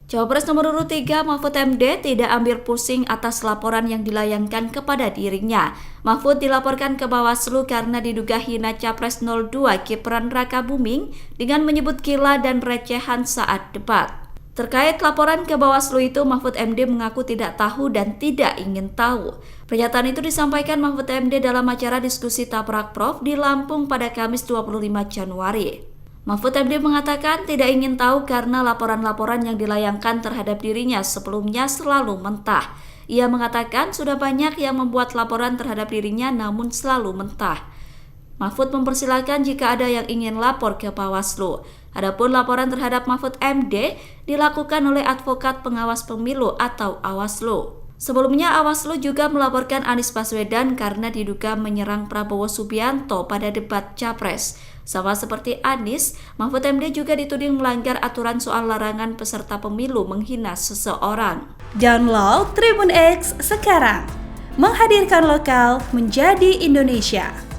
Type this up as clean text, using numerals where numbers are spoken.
Cawapres nomor urut 3 Mahfud MD tidak ambil pusing atas laporan yang dilayangkan kepada dirinya. Mahfud dilaporkan ke Bawaslu karena diduga hina Capres 02 Gibran Rakabuming dengan menyebut gila dan recehan saat debat. Terkait laporan ke Bawaslu itu, Mahfud MD mengaku tidak tahu dan tidak ingin tahu. Pernyataan itu disampaikan Mahfud MD dalam acara diskusi Taprak Prof di Lampung pada Kamis 25 Januari. Mahfud MD mengatakan tidak ingin tahu karena laporan-laporan yang dilayangkan terhadap dirinya sebelumnya selalu mentah. Ia mengatakan sudah banyak yang membuat laporan terhadap dirinya namun selalu mentah. Mahfud mempersilahkan jika ada yang ingin lapor ke Bawaslu. Adapun laporan terhadap Mahfud MD dilakukan oleh advokat pengawas pemilu atau Awaslu. Sebelumnya Awaslu juga melaporkan Anies Baswedan karena diduga menyerang Prabowo Subianto pada debat Capres. Sama seperti Anies, Mahfud MD juga dituding melanggar aturan soal larangan peserta pemilu menghina seseorang. Download Tribun X sekarang, menghadirkan lokal menjadi Indonesia.